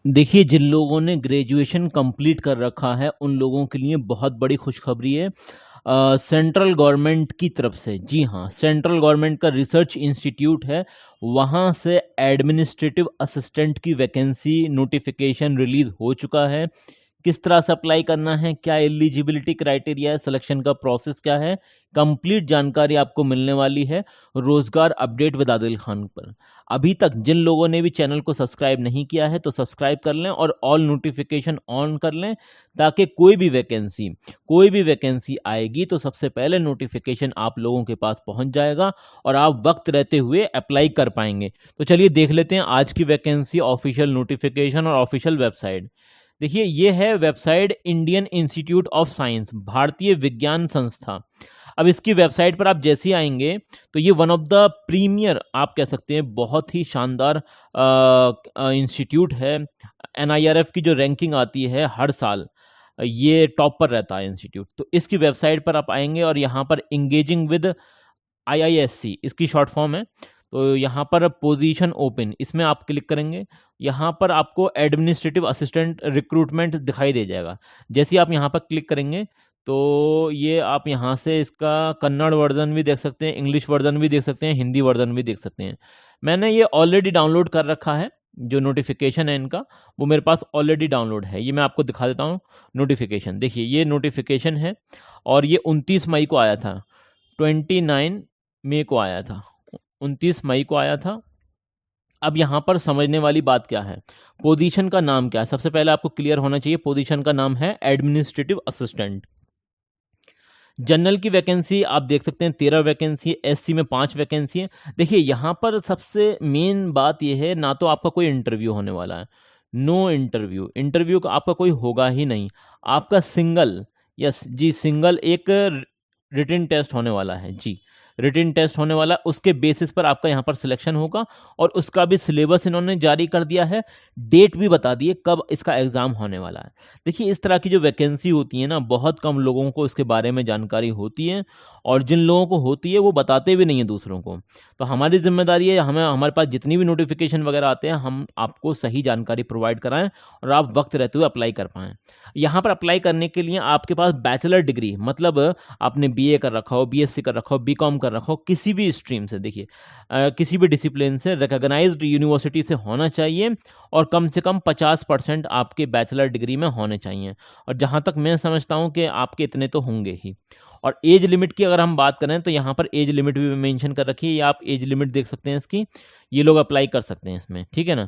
देखिए, जिन लोगों ने ग्रेजुएशन कंप्लीट कर रखा है, उन लोगों के लिए बहुत बड़ी खुशखबरी है। सेंट्रल गवर्नमेंट की तरफ से, जी हाँ, सेंट्रल गवर्नमेंट का रिसर्च इंस्टीट्यूट है, वहाँ से एडमिनिस्ट्रेटिव असिस्टेंट की वैकेंसी नोटिफिकेशन रिलीज़ हो चुका है। किस तरह से अप्लाई करना है, क्या एलिजिबिलिटी क्राइटेरिया है, सिलेक्शन का प्रोसेस क्या है, कंप्लीट जानकारी आपको मिलने वाली है रोजगार अपडेट विद आदिल खान पर। अभी तक जिन लोगों ने भी चैनल को सब्सक्राइब नहीं किया है तो सब्सक्राइब कर लें और ऑल नोटिफिकेशन ऑन कर लें, ताकि कोई भी वैकेंसी आएगी तो सबसे पहले नोटिफिकेशन आप लोगों के पास पहुंच जाएगा और आप वक्त रहते हुए अप्लाई कर पाएंगे। तो चलिए देख लेते हैं आज की वैकेंसी, ऑफिशियल नोटिफिकेशन और ऑफिशियल वेबसाइट। देखिए, ये है website Indian institute of science, भारतीय विज्ञान संस्था। अब इसकी वेबसाइट पर आप जैसे ही आएंगे तो ये वन ऑफ द प्रीमियर, आप कह सकते हैं बहुत ही शानदार इंस्टीट्यूट है। एनआईआरएफ की जो रैंकिंग आती है हर साल, ये टॉप पर रहता है इंस्टीट्यूट। तो इसकी वेबसाइट पर आप आएंगे और यहाँ पर इंगेजिंग विद आईआईएससी इसकी शॉर्ट फॉर्म है। तो यहाँ पर पोजीशन ओपन, इसमें आप क्लिक करेंगे, यहाँ पर आपको एडमिनिस्ट्रेटिव असिस्टेंट रिक्रूटमेंट दिखाई दे जाएगा। जैसे ही आप यहाँ पर क्लिक करेंगे तो ये आप यहाँ से इसका कन्नड़ वर्जन भी देख सकते हैं, इंग्लिश वर्जन भी देख सकते हैं, हिंदी वर्जन भी देख सकते हैं। मैंने ये ऑलरेडी डाउनलोड कर रखा है, जो नोटिफिकेशन है इनका वो मेरे पास ऑलरेडी डाउनलोड है। ये मैं आपको दिखा देता हूँ नोटिफिकेशन। देखिए, ये नोटिफिकेशन है और ये 29 मई को आया था, 29 मई को आया था, 29 मई को आया था। अब यहाँ पर समझने वाली बात क्या है, पोजीशन का नाम क्या है, सबसे पहले आपको क्लियर होना चाहिए। पोजीशन का नाम है एडमिनिस्ट्रेटिव असिस्टेंट। जनरल की वैकेंसी आप देख सकते हैं 13 वैकेंसी है, एससी में 5 वैकेंसी है। देखिए, यहाँ पर सबसे मेन बात यह है, ना तो आपका कोई इंटरव्यू होने वाला है, नो इंटरव्यू, इंटरव्यू का आपका कोई होगा ही नहीं। आपका सिंगल, यस जी, सिंगल एक रिटन टेस्ट होने वाला है जी, रिटन टेस्ट होने वाला है। उसके बेसिस पर आपका यहाँ पर सिलेक्शन होगा और उसका भी सिलेबस इन्होंने जारी कर दिया है, डेट भी बता दी है कब इसका एग्ज़ाम होने वाला है। देखिए, इस तरह की जो वैकेंसी होती है ना, बहुत कम लोगों को इसके बारे में जानकारी होती है और जिन लोगों को होती है वो बताते भी नहीं है दूसरों को। तो हमारी जिम्मेदारी है, हमें हमारे पास जितनी भी नोटिफिकेशन वगैरह आते हैं हम आपको सही जानकारी प्रोवाइड कराएं और आप वक्त रहते हुए अप्लाई कर पाएँ। यहाँ पर अप्लाई करने के लिए आपके पास बैचलर डिग्री, मतलब आपने बीए कर रखा हो, बीएससी कर रखा हो, बीकॉम कर रखा हो, किसी भी स्ट्रीम से, देखिए किसी भी डिसिप्लिन से, रिकॉग्नाइज्ड यूनिवर्सिटी से होना चाहिए और कम से कम 50% आपके बैचलर डिग्री में होने चाहिए। और जहाँ तक मैं समझता हूँ कि आपके इतने तो होंगे ही। और एज लिमिट की अगर हम बात करें तो यहाँ पर एज लिमिट भी मेंशन कर रखी है, या आप एज लिमिट देख सकते हैं इसकी, ये लोग अप्लाई कर सकते हैं इसमें, ठीक है ना।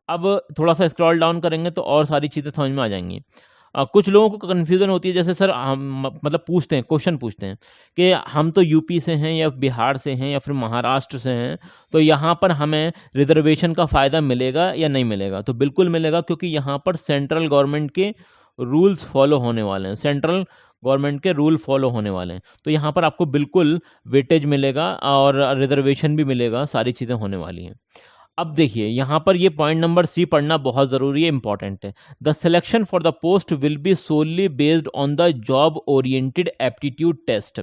अब थोड़ा सा स्क्रॉल डाउन करेंगे तो और सारी चीज़ें समझ में आ जाएंगी। कुछ लोगों को कन्फ्यूज़न होती है, जैसे सर हम मतलब पूछते हैं, क्वेश्चन पूछते हैं कि हम तो यूपी से हैं या बिहार से हैं या फिर महाराष्ट्र से हैं, तो यहाँ पर हमें रिजर्वेशन का फ़ायदा मिलेगा या नहीं मिलेगा। तो बिल्कुल मिलेगा, क्योंकि यहाँ पर सेंट्रल गवर्नमेंट के रूल्स फॉलो होने वाले हैं, सेंट्रल गवर्नमेंट के रूल फॉलो होने वाले हैं। तो यहाँ पर आपको बिल्कुल वेटेज मिलेगा और रिजर्वेशन भी मिलेगा, सारी चीज़ें होने वाली हैं। अब देखिए, यहाँ पर ये पॉइंट नंबर सी पढ़ना बहुत ज़रूरी है, इंपॉर्टेंट है। The selection for the post will be solely based on the job oriented aptitude test.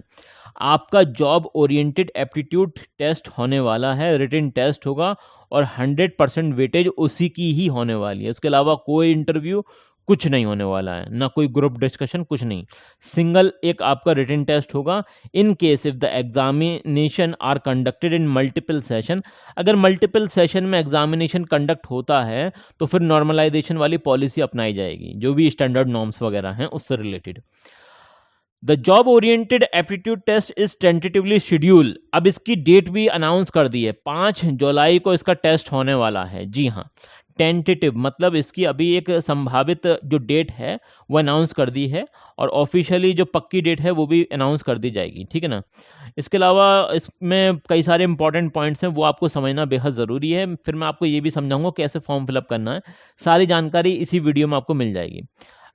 आपका जॉब ओरिएंटेड एप्टीट्यूड टेस्ट होने वाला है, रिटन टेस्ट होगा और 100% वेटेज उसी की ही होने वाली है। इसके अलावा कोई इंटरव्यू कुछ नहीं होने वाला है, ना कोई ग्रुप डिस्कशन, कुछ नहीं। सिंगल एक आपका रिटन टेस्ट होगा। In case if the examination are conducted in multiple session, अगर मल्टीपल सेशन में एग्जामिनेशन कंडक्ट होता है तो फिर नॉर्मलाइजेशन वाली पॉलिसी अपनाई जाएगी, जो भी स्टैंडर्ड नॉर्म्स वगैरह हैं उससे related. The job oriented aptitude test is tentatively schedule, अब इसकी डेट भी अनाउंस कर दी है, 5 जुलाई को इसका टेस्ट होने वाला है। जी हाँ, टेंटेटिव मतलब इसकी अभी एक संभावित जो डेट है वो अनाउंस कर दी है और ऑफिशियली जो पक्की डेट है वो भी अनाउंस कर दी जाएगी, ठीक है ना। इसके अलावा इसमें कई सारे इंपॉर्टेंट पॉइंट्स हैं, वो आपको समझना बेहद ज़रूरी है। फिर मैं आपको ये भी समझाऊंगा कैसे फॉर्म फिलअप करना है, सारी जानकारी इसी वीडियो में आपको मिल जाएगी।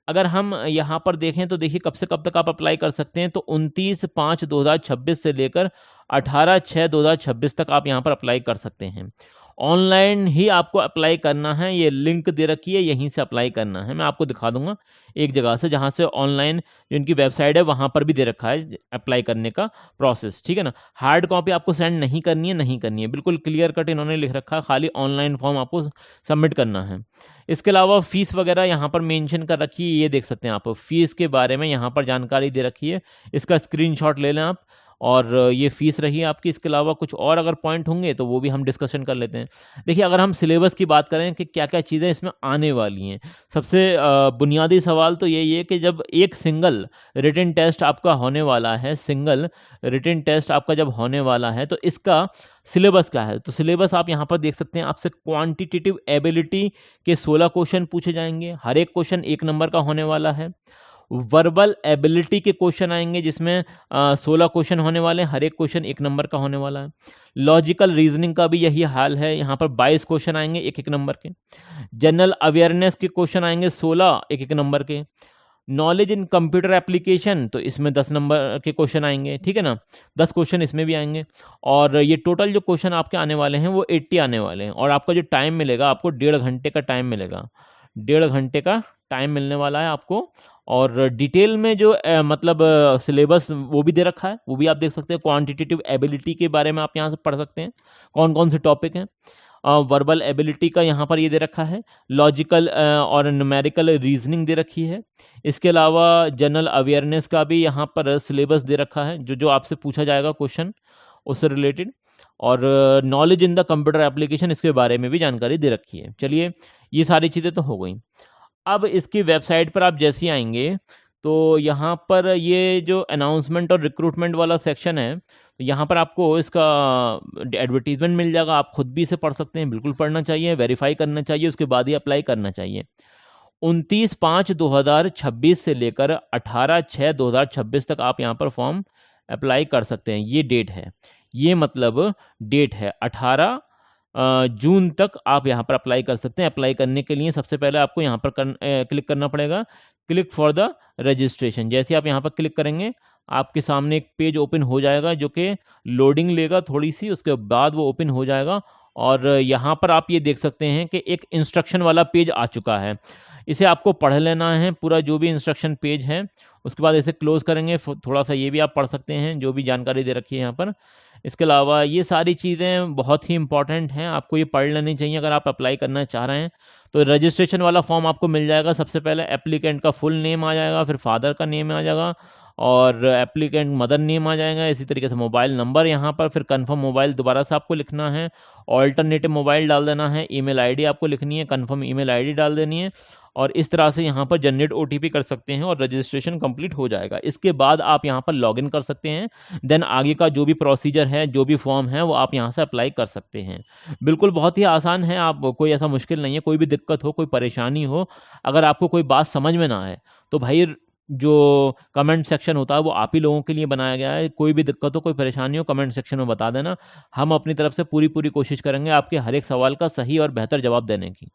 अगर हम यहाँ पर देखें तो देखिए, कब से कब तक आप अप्लाई कर सकते हैं, तो 29/5/2026 से लेकर 18/6/2026 तक आप यहाँ पर अप्लाई कर सकते हैं। ऑनलाइन ही आपको अप्लाई करना है, ये लिंक दे रखी है, यहीं से अप्लाई करना है। मैं आपको दिखा दूँगा एक जगह से, जहाँ से ऑनलाइन जो इनकी वेबसाइट है वहाँ पर भी दे रखा है अप्लाई करने का प्रोसेस, ठीक है ना? हार्ड कॉपी आपको सेंड नहीं करनी है, नहीं करनी है, बिल्कुल क्लियर कट इन्होंने लिख रखा है, खाली ऑनलाइन फॉर्म आपको सबमिट करना है। इसके अलावा फ़ीस वगैरह यहाँ पर मेंशन कर रखी है, ये देख सकते हैं आप। फ़ीस के बारे में यहाँ पर जानकारी दे रखी है, इसका स्क्रीनशॉट ले लें आप। और ये फ़ीस रही आपकी। इसके अलावा कुछ और अगर पॉइंट होंगे तो वो भी हम डिस्कशन कर लेते हैं। देखिए, अगर हम सिलेबस की बात करें कि क्या-क्या चीज़ें इसमें आने वाली हैं, सबसे बुनियादी सवाल तो यही है कि जब एक सिंगल रिटन टेस्ट आपका होने वाला है, सिंगल रिटन टेस्ट आपका जब होने वाला है, तो इसका सिलेबस क्या है? तो सिलेबस आप यहाँ पर देख सकते हैं, आपसे क्वांटिटेटिव एबिलिटी के 16 क्वेश्चन पूछे जाएँगे, हर एक क्वेश्चन 1 नंबर का होने वाला है। वर्बल एबिलिटी के क्वेश्चन आएँगे, जिसमें 16 क्वेश्चन होने वाले हैं, हर एक क्वेश्चन 1 नंबर का होने वाला है। लॉजिकल रीज़निंग का भी यही हाल है, यहाँ पर 22 क्वेश्चन आएँगे 1-1 नंबर के। जनरल अवेयरनेस के क्वेश्चन आएँगे 16 1-1 नंबर के। नॉलेज इन कंप्यूटर एप्लीकेशन, तो इसमें 10 नंबर के क्वेश्चन आएँगे, ठीक है ना? 10 क्वेश्चन इसमें भी आएँगे। और ये टोटल जो क्वेश्चन आपके आने वाले हैं वो 80 आने वाले हैं, और आपका जो टाइम मिलेगा, आपको 1.5 घंटे का टाइम मिलेगा। 1.5 घंटे का टाइम मिलने वाला है आपको। और डिटेल में जो मतलब सिलेबस वो भी दे रखा है, वो भी आप देख सकते हैं। क्वांटिटेटिव एबिलिटी के बारे में आप यहाँ से पढ़ सकते हैं, कौन-कौन से टॉपिक हैं। वर्बल एबिलिटी का यहाँ पर ये दे रखा है। लॉजिकल और न्यूमेरिकल रीज़निंग दे रखी है। इसके अलावा जनरल अवेयरनेस का भी यहाँ पर सिलेबस दे रखा है, जो आपसे पूछा जाएगा क्वेश्चन उससे रिलेटेड। और knowledge in the computer application, इसके बारे में भी जानकारी दे रखी है। चलिए, ये सारी चीज़ें तो हो गई। अब इसकी वेबसाइट पर आप जैसे ही आएँगे, तो यहाँ पर ये जो अनाउंसमेंट और रिक्रूटमेंट वाला सेक्शन है, तो यहाँ पर आपको इसका एडवर्टाइज़मेंट मिल जाएगा। आप खुद भी इसे पढ़ सकते हैं, बिल्कुल पढ़ना चाहिए, वेरीफ़ाई करना चाहिए, उसके बाद ही अप्लाई करना चाहिए। 29/5/2026 से लेकर 18/6/2026 तक आप यहाँ पर फॉर्म अप्लाई कर सकते हैं। ये डेट है, ये मतलब डेट है 18 जून तक आप यहाँ पर अप्लाई कर सकते हैं। अप्लाई करने के लिए सबसे पहले आपको यहाँ पर क्लिक करना पड़ेगा, क्लिक फॉर द रजिस्ट्रेशन। जैसे आप यहाँ पर क्लिक करेंगे, आपके सामने एक पेज ओपन हो जाएगा, जो कि लोडिंग लेगा थोड़ी-सी, उसके बाद वो ओपन हो जाएगा। और यहाँ पर आप ये देख सकते हैं कि एक इंस्ट्रक्शन वाला पेज आ चुका है। इसे आपको पढ़ लेना है, पूरा जो भी इंस्ट्रक्शन पेज है। उसके बाद इसे क्लोज़ करेंगे, थोड़ा-सा ये भी आप पढ़ सकते हैं, जो भी जानकारी दे रखी है यहाँ पर। इसके अलावा ये सारी चीज़ें बहुत ही इम्पोर्टेंट हैं, आपको ये पढ़ लेनी चाहिए अगर आप अप्लाई करना चाह रहे हैं। तो रजिस्ट्रेशन वाला फॉर्म आपको मिल जाएगा। सबसे पहले एप्लीकेंट का फुल नेम आ जाएगा, फिर फादर का नेम आ जाएगा, और एप्लीकेंट मदर नेम आ जाएगा। इसी तरीके से मोबाइल नंबर यहाँ पर, फिर कन्फर्म मोबाइल दोबारा से आपको लिखना है, ऑल्टरनेटिव मोबाइल डाल देना है, ईमेल आईडी आपको लिखनी है, कन्फर्म ईमेल आईडी डाल देनी है। और इस तरह से यहाँ पर जनरेट ओटीपी कर सकते हैं, और रजिस्ट्रेशन कंप्लीट हो जाएगा। इसके बाद आप यहाँ पर लॉगिन कर सकते हैं। देन आगे का जो भी प्रोसीजर है, जो भी फॉर्म है, वो आप यहाँ से अप्लाई कर सकते हैं। बिल्कुल बहुत ही आसान है, आप कोई ऐसा मुश्किल नहीं है। कोई भी दिक्कत हो, कोई परेशानी हो, अगर आपको कोई बात समझ में ना आए, तो भाई जो कमेंट सेक्शन होता है वो आप ही लोगों के लिए बनाया गया है। कोई भी दिक्कत हो, कोई परेशानी हो, कमेंट सेक्शन में बता देना। हम अपनी तरफ से पूरी कोशिश करेंगे आपके हर एक सवाल का सही और बेहतर जवाब देने की।